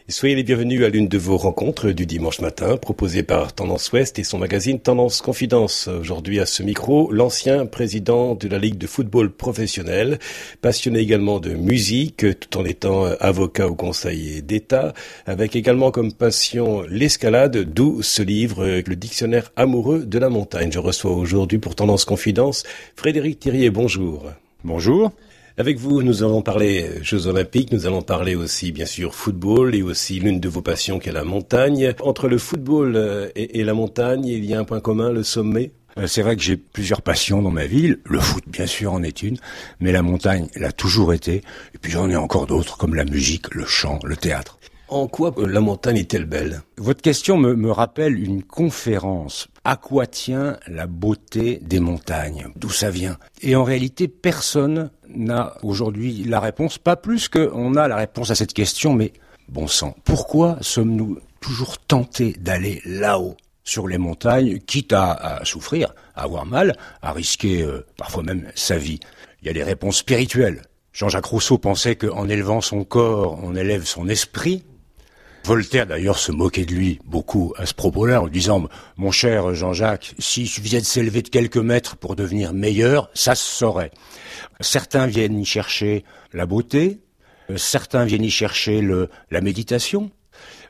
Soyez les bienvenus à l'une de vos rencontres du dimanche matin, proposée par Tendance Ouest et son magazine Tendance Confidence. Aujourd'hui à ce micro, l'ancien président de la Ligue de football professionnel, passionné également de musique, tout en étant avocat au Conseil d'État, avec également comme passion l'escalade, d'où ce livre, le dictionnaire amoureux de la montagne. Je reçois aujourd'hui pour Tendance Confidence Frédéric Thiriet, bonjour. Bonjour. Avec vous, nous allons parler Jeux Olympiques, nous allons parler aussi, bien sûr, football et aussi l'une de vos passions qui est la montagne. Entre le football et la montagne, il y a un point commun, le sommet. C'est vrai que j'ai plusieurs passions dans ma vie. Le foot, bien sûr, en est une, mais la montagne l'a toujours été. Et puis j'en ai encore d'autres, comme la musique, le chant, le théâtre. En quoi la montagne est-elle belle ? Votre question me rappelle une conférence. À quoi tient la beauté des montagnes ? D'où ça vient ? Et en réalité, personne n'a aujourd'hui la réponse, pas plus qu'on a la réponse à cette question, mais bon sang, pourquoi sommes-nous toujours tentés d'aller là-haut sur les montagnes, quitte à souffrir, à avoir mal, à risquer parfois même sa vie ? Il y a des réponses spirituelles. Jean-Jacques Rousseau pensait qu'en élevant son corps, on élève son esprit. Voltaire, d'ailleurs, se moquait de lui beaucoup à ce propos-là, en lui disant « Mon cher Jean-Jacques, s'il suffisait de s'élever de quelques mètres pour devenir meilleur, ça se saurait. » Certains viennent y chercher la beauté, certains viennent y chercher la méditation,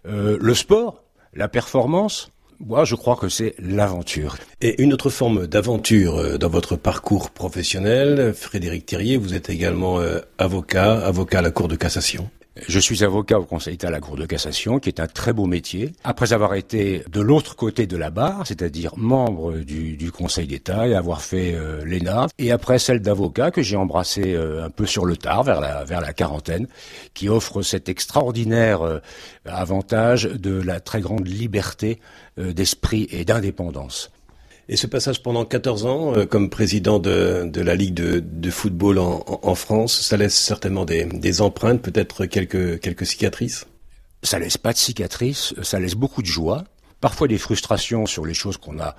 le sport, la performance. Moi, je crois que c'est l'aventure. Et une autre forme d'aventure dans votre parcours professionnel, Frédéric Thiriet, vous êtes également avocat à la Cour de cassation. Je suis avocat au Conseil d'État à la Cour de cassation, qui est un très beau métier. Après avoir été de l'autre côté de la barre, c'est-à-dire membre du Conseil d'État et avoir fait l'ENA, et après celle d'avocat que j'ai embrassée un peu sur le tard, vers la quarantaine, qui offre cet extraordinaire avantage de la très grande liberté d'esprit et d'indépendance. Et ce passage pendant 14 ans, comme président de la Ligue de football en France, ça laisse certainement des empreintes, peut-être quelques cicatrices ? Ça laisse pas de cicatrices, ça laisse beaucoup de joie, parfois des frustrations sur les choses qu'on n'a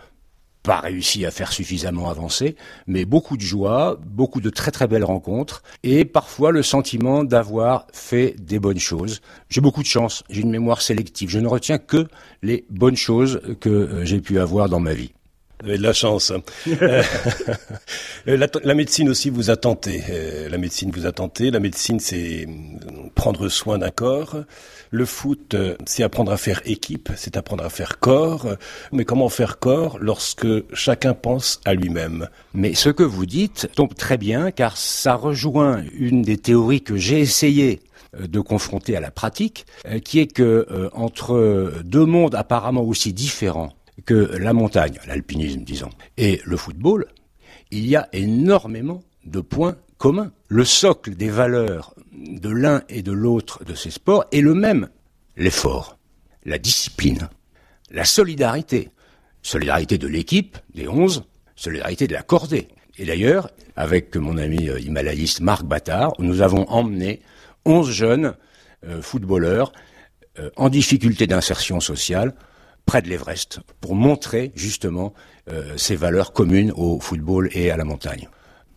pas réussi à faire suffisamment avancer, mais beaucoup de joie, beaucoup de très très belles rencontres, et parfois le sentiment d'avoir fait des bonnes choses. J'ai beaucoup de chance, j'ai une mémoire sélective, je ne retiens que les bonnes choses que j'ai pu avoir dans ma vie. Vous avez de la chance. La médecine aussi vous a tenté. La médecine, c'est prendre soin d'un corps. Le foot, c'est apprendre à faire équipe, c'est apprendre à faire corps. Mais comment faire corps lorsque chacun pense à lui-même ? Mais ce que vous dites tombe très bien, car ça rejoint une des théories que j'ai essayé de confronter à la pratique, qui est que entre deux mondes apparemment aussi différents que la montagne, l'alpinisme disons, et le football, il y a énormément de points communs. Le socle des valeurs de l'un et de l'autre de ces sports est le même. L'effort, la discipline, la solidarité. Solidarité de l'équipe, des 11, solidarité de la cordée. Et d'ailleurs, avec mon ami himalayiste Marc Battard, nous avons emmené 11 jeunes footballeurs en difficulté d'insertion sociale près de l'Everest, pour montrer justement ces valeurs communes au football et à la montagne.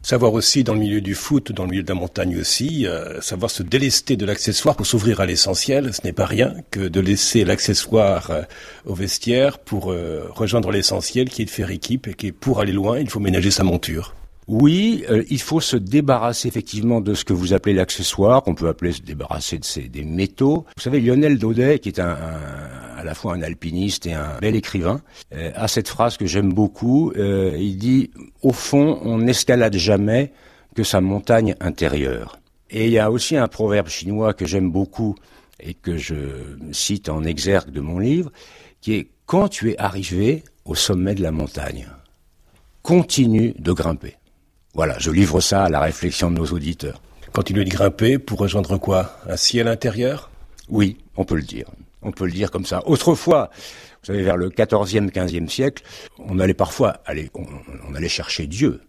Savoir aussi, dans le milieu du foot, dans le milieu de la montagne aussi, savoir se délester de l'accessoire pour s'ouvrir à l'essentiel, ce n'est pas rien que de laisser l'accessoire au vestiaire pour rejoindre l'essentiel qui est de faire équipe et qui est pour aller loin, il faut ménager sa monture. Oui, il faut se débarrasser effectivement de ce que vous appelez l'accessoire, qu'on peut appeler se débarrasser des métaux. Vous savez, Lionel Daudet, qui est à la fois un alpiniste et un bel écrivain, a cette phrase que j'aime beaucoup. Il dit « Au fond, on n'escalade jamais que sa montagne intérieure ». Et il y a aussi un proverbe chinois que j'aime beaucoup et que je cite en exergue de mon livre, qui est « Quand tu es arrivé au sommet de la montagne, continue de grimper ». Voilà, je livre ça à la réflexion de nos auditeurs. Continuer de grimper pour rejoindre quoi ? Un ciel intérieur ? Oui, on peut le dire. On peut le dire comme ça. Autrefois, vous savez, vers le 14e, 15e siècle, on allait parfois on allait chercher Dieu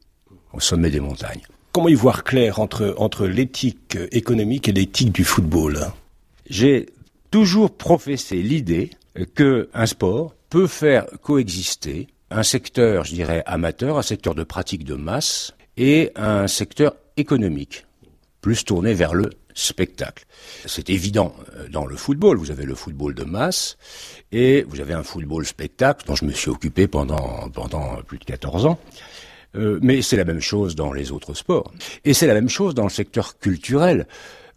au sommet des montagnes. Comment y voir clair entre l'éthique économique et l'éthique du football ? J'ai toujours professé l'idée qu'un sport peut faire coexister un secteur, je dirais, amateur, un secteur de pratique de masse, et un secteur économique. plus tournée vers le spectacle. C'est évident dans le football. Vous avez le football de masse et vous avez un football spectacle dont je me suis occupé pendant plus de 14 ans. Mais c'est la même chose dans les autres sports. Et c'est la même chose dans le secteur culturel.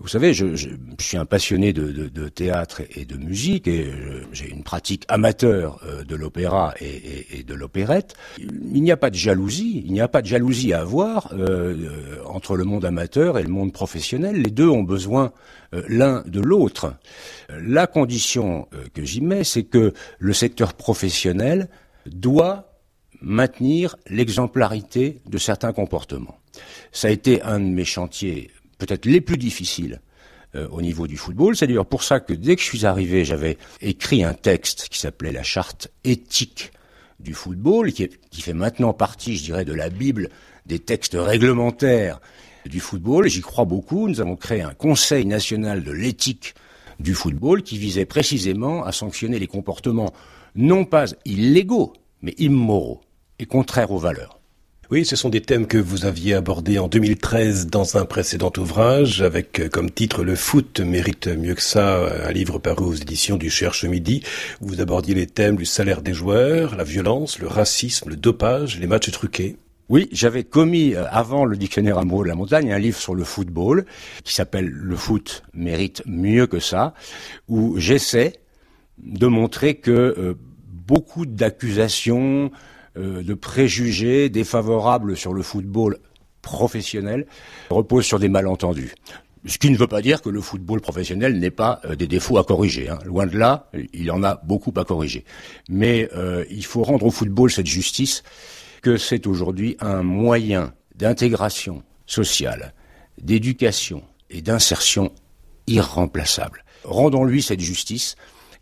Vous savez, je suis un passionné de théâtre et de musique et j'ai une pratique amateur de l'opéra et de l'opérette. Il n'y a pas de jalousie à avoir entre le monde amateur et le monde professionnel. Les deux ont besoin l'un de l'autre. La condition que j'y mets, c'est que le secteur professionnel doit maintenir l'exemplarité de certains comportements. Ça a été un de mes chantiers peut-être les plus difficiles au niveau du football. C'est d'ailleurs pour ça que dès que je suis arrivé, j'avais écrit un texte qui s'appelait la charte éthique du football, qui fait maintenant partie, je dirais, de la Bible des textes réglementaires du football. J'y crois beaucoup. Nous avons créé un Conseil national de l'éthique du football qui visait précisément à sanctionner les comportements non pas illégaux, mais immoraux et contraires aux valeurs. Oui, ce sont des thèmes que vous aviez abordés en 2013 dans un précédent ouvrage avec comme titre « Le foot mérite mieux que ça », un livre paru aux éditions du Cherche Midi. Vous abordiez les thèmes du salaire des joueurs, la violence, le racisme, le dopage, les matchs truqués. Oui, j'avais commis, avant le dictionnaire amoureux de la montagne, un livre sur le football qui s'appelle « Le foot mérite mieux que ça », où j'essaie de montrer que beaucoup d'accusations, de préjugés défavorables sur le football professionnel reposent sur des malentendus. Ce qui ne veut pas dire que le football professionnel n'ait pas des défauts à corriger. Loin de là, il en a beaucoup à corriger. Mais il faut rendre au football cette justice que c'est aujourd'hui un moyen d'intégration sociale, d'éducation et d'insertion irremplaçable. Rendons-lui cette justice,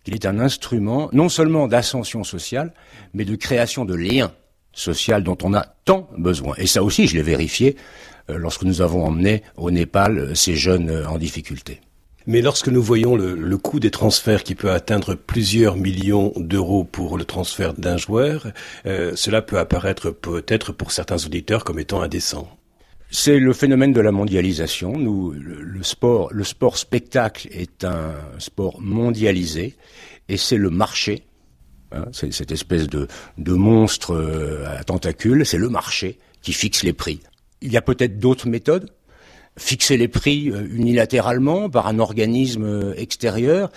qu'il est un instrument non seulement d'ascension sociale, mais de création de liens sociaux dont on a tant besoin. Et ça aussi, je l'ai vérifié lorsque nous avons emmené au Népal ces jeunes en difficulté. Mais lorsque nous voyons le coût des transferts qui peut atteindre plusieurs millions d'euros pour le transfert d'un joueur, cela peut apparaître peut-être pour certains auditeurs comme étant indécent. C'est le phénomène de la mondialisation. Le sport spectacle est un sport mondialisé et c'est le marché, c'est cette espèce de monstre à tentacules, c'est le marché qui fixe les prix. Il y a peut-être d'autres méthodes. Fixer les prix unilatéralement par un organisme extérieur,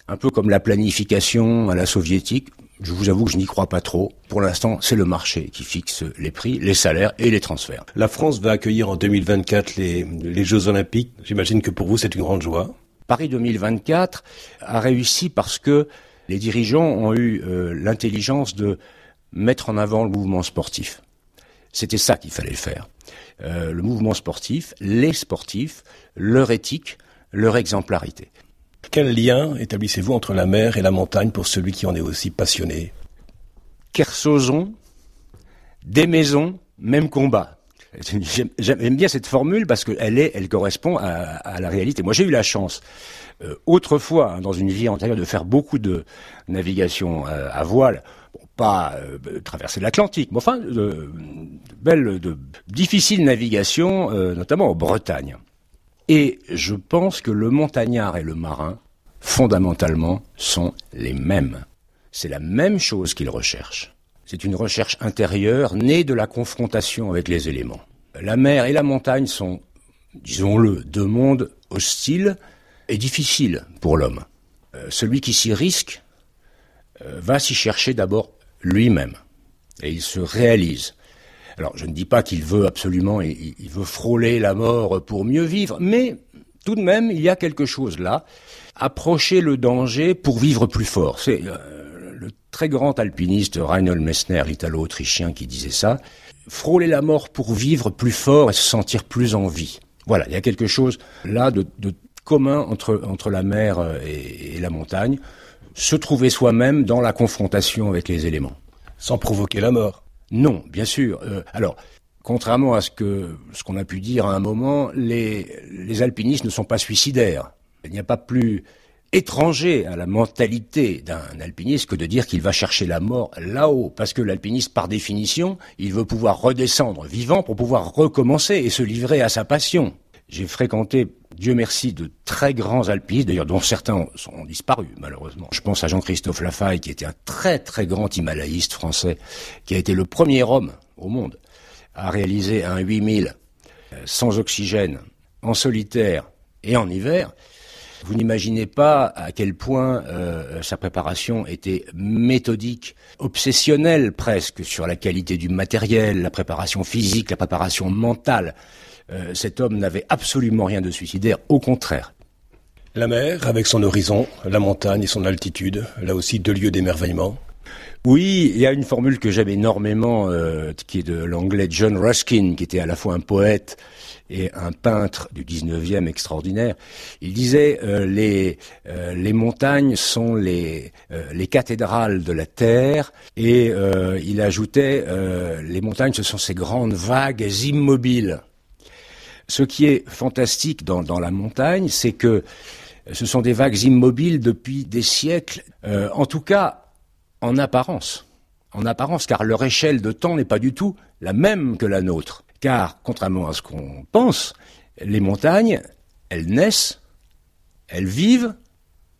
un peu comme la planification à la soviétique. Je vous avoue que je n'y crois pas trop. Pour l'instant, c'est le marché qui fixe les prix, les salaires et les transferts. La France va accueillir en 2024 les Jeux Olympiques. J'imagine que pour vous, c'est une grande joie. Paris 2024 a réussi parce que les dirigeants ont eu l'intelligence de mettre en avant le mouvement sportif. C'était ça qu'il fallait faire. Le mouvement sportif, les sportifs, leur éthique, leur exemplarité. Quel lien établissez-vous entre la mer et la montagne pour celui qui en est aussi passionné ? Kersozon, des maisons, même combat. J'aime bien cette formule parce qu'elle correspond à la réalité. Moi, j'ai eu la chance, autrefois, dans une vie antérieure, de faire beaucoup de navigation à voile. Bon, pas traverser l'Atlantique, mais enfin, de difficiles navigations, notamment en Bretagne. Et je pense que le montagnard et le marin, fondamentalement, sont les mêmes. C'est la même chose qu'ils recherchent. C'est une recherche intérieure née de la confrontation avec les éléments. La mer et la montagne sont, disons-le, deux mondes hostiles et difficiles pour l'homme. Celui qui s'y risque va s'y chercher d'abord lui-même. Et il se réalise. Alors, je ne dis pas qu'il veut absolument, il veut frôler la mort pour mieux vivre, mais tout de même, il y a quelque chose là. Approcher le danger pour vivre plus fort. C'est le très grand alpiniste Reinhold Messner, l'italo-autrichien, qui disait ça. Frôler la mort pour vivre plus fort et se sentir plus en vie. Voilà, il y a quelque chose là de commun entre la mer et la montagne. Se trouver soi-même dans la confrontation avec les éléments. Sans provoquer la mort. Non, bien sûr. Alors, contrairement à ce qu'on a pu dire à un moment, les alpinistes ne sont pas suicidaires. Il n'y a pas plus étranger à la mentalité d'un alpiniste que de dire qu'il va chercher la mort là-haut. Parce que l'alpiniste, par définition, il veut pouvoir redescendre vivant pour pouvoir recommencer et se livrer à sa passion. J'ai fréquenté, Dieu merci, de très grands alpinistes, d'ailleurs dont certains ont disparu malheureusement. Je pense à Jean-Christophe Lafaille, qui était un très très grand himalayiste français, qui a été le premier homme au monde à réaliser un 8000 sans oxygène, en solitaire et en hiver. Vous n'imaginez pas à quel point sa préparation était méthodique, obsessionnelle presque, sur la qualité du matériel, la préparation physique, la préparation mentale. Cet homme n'avait absolument rien de suicidaire, au contraire. La mer, avec son horizon, la montagne et son altitude, là aussi 2 lieux d'émerveillement. Oui, il y a une formule que j'aime énormément, qui est de l'anglais John Ruskin, qui était à la fois un poète et un peintre du 19e extraordinaire. Il disait les montagnes sont les cathédrales de la terre, et il ajoutait les montagnes, ce sont ces grandes vagues immobiles. Ce qui est fantastique dans la montagne, c'est que ce sont des vagues immobiles depuis des siècles, en tout cas en apparence, car leur échelle de temps n'est pas du tout la même que la nôtre. Car, contrairement à ce qu'on pense, les montagnes, elles naissent, elles vivent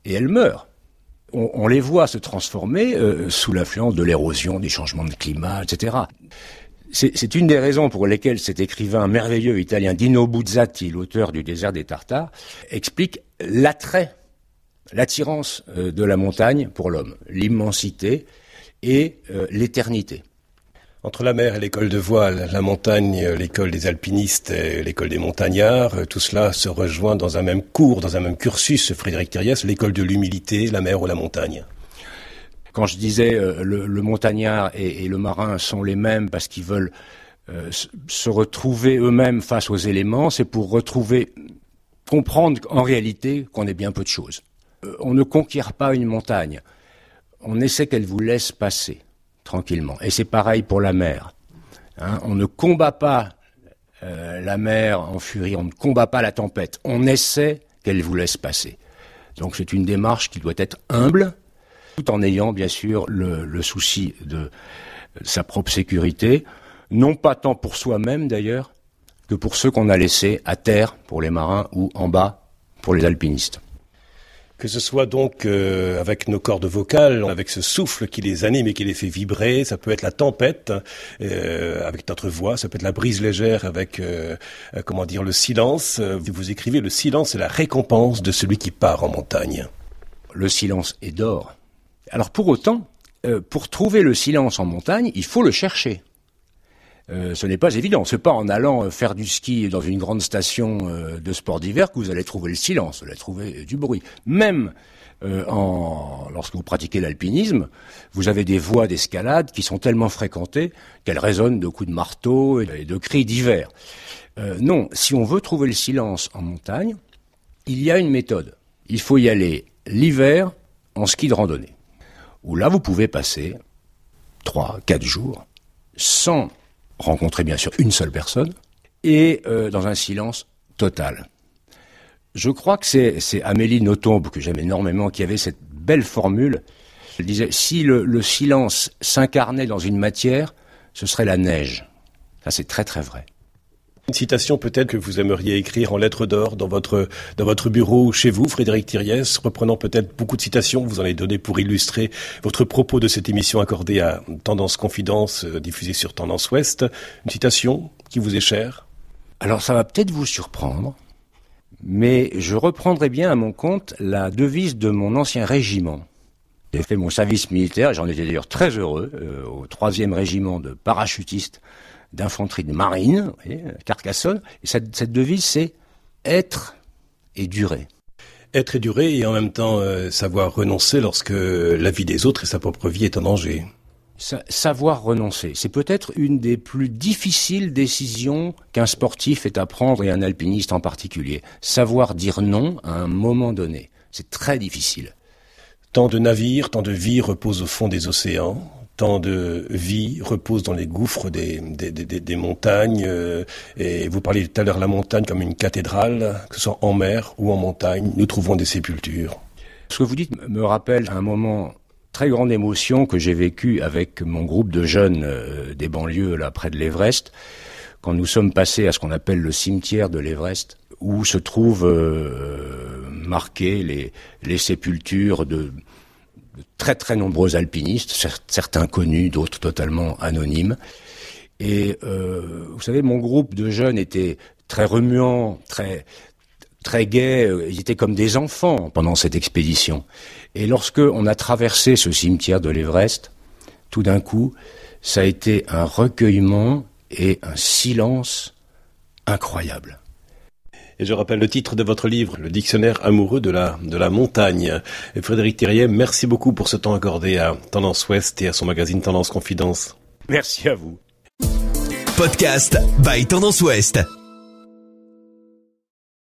et elles meurent. On les voit se transformer sous l'influence de l'érosion, des changements de climat, etc. C'est une des raisons pour lesquelles cet écrivain merveilleux italien Dino Buzzati, l'auteur du Désert des Tartares, explique l'attrait, l'attirance de la montagne pour l'homme, l'immensité et l'éternité. Entre la mer et l'école de voile, la montagne, l'école des alpinistes et l'école des montagnards, tout cela se rejoint dans un même cours, dans un même cursus, Frédéric Thiriez, l'école de l'humilité, la mer ou la montagne. Quand je disais le montagnard et le marin sont les mêmes parce qu'ils veulent se retrouver eux-mêmes face aux éléments, c'est pour comprendre en réalité qu'on est bien peu de choses. On ne conquiert pas une montagne, on essaie qu'elle vous laisse passer tranquillement. Et c'est pareil pour la mer. On ne combat pas la mer en furie, on ne combat pas la tempête, on essaie qu'elle vous laisse passer. Donc c'est une démarche qui doit être humble, tout en ayant bien sûr le souci de sa propre sécurité, non pas tant pour soi-même d'ailleurs, que pour ceux qu'on a laissés à terre, pour les marins, ou en bas, pour les alpinistes. Que ce soit donc avec nos cordes vocales, avec ce souffle qui les anime et qui les fait vibrer, ça peut être la tempête avec notre voix, ça peut être la brise légère avec le silence. Vous écrivez: le silence est la récompense de celui qui part en montagne. Le silence est d'or. Alors pour autant, pour trouver le silence en montagne, il faut le chercher. Ce n'est pas évident. C'est pas en allant faire du ski dans une grande station de sport d'hiver que vous allez trouver le silence. Vous allez trouver du bruit. Même lorsque vous pratiquez l'alpinisme, vous avez des voies d'escalade qui sont tellement fréquentées qu'elles résonnent de coups de marteau et de cris d'hiver. Non, si on veut trouver le silence en montagne, il y a une méthode. Il faut y aller l'hiver en ski de randonnée, où là vous pouvez passer 3-4 jours sans rencontrer bien sûr une seule personne, et dans un silence total. Je crois que c'est Amélie Nothomb, que j'aime énormément, qui avait cette belle formule. Elle disait: si le silence s'incarnait dans une matière, ce serait la neige. Ça, c'est très très vrai. Une citation peut-être que vous aimeriez écrire en lettres d'or dans votre bureau ou chez vous, Frédéric Thiriez, reprenant peut-être beaucoup de citations, vous en avez donné pour illustrer votre propos de cette émission accordée à Tendance Confidence, diffusée sur Tendance Ouest. Une citation qui vous est chère? Alors ça va peut-être vous surprendre, mais je reprendrai bien à mon compte la devise de mon ancien régiment. J'ai fait mon service militaire, j'en étais d'ailleurs très heureux, au 3e régiment de parachutistes d'infanterie de marine, vous voyez, Carcassonne. Et cette devise, c'est être et durer. Être et durer, et en même temps savoir renoncer lorsque la vie des autres et sa propre vie est en danger. Savoir renoncer, c'est peut-être une des plus difficiles décisions qu'un sportif ait à prendre, et un alpiniste en particulier. Savoir dire non à un moment donné, c'est très difficile. Tant de navires, tant de vies reposent au fond des océans. Tant de vie repose dans les gouffres des montagnes. Et vous parliez tout à l'heure de la montagne comme une cathédrale, que ce soit en mer ou en montagne, nous trouvons des sépultures. Ce que vous dites me rappelle un moment très grande émotion que j'ai vécu avec mon groupe de jeunes des banlieues là près de l'Everest, quand nous sommes passés à ce qu'on appelle le cimetière de l'Everest, où se trouvent marquées les sépultures de très très nombreux alpinistes, certains connus, d'autres totalement anonymes. Et vous savez, mon groupe de jeunes était très remuant, très gai, ils étaient comme des enfants pendant cette expédition. Et lorsque on a traversé ce cimetière de l'Everest, tout d'un coup, ça a été un recueillement et un silence incroyable. Et je rappelle le titre de votre livre, Le dictionnaire amoureux de la montagne. Et Frédéric Thiriet, merci beaucoup pour ce temps accordé à Tendance Ouest et à son magazine Tendance Confidence. Merci à vous. Podcast by Tendance Ouest.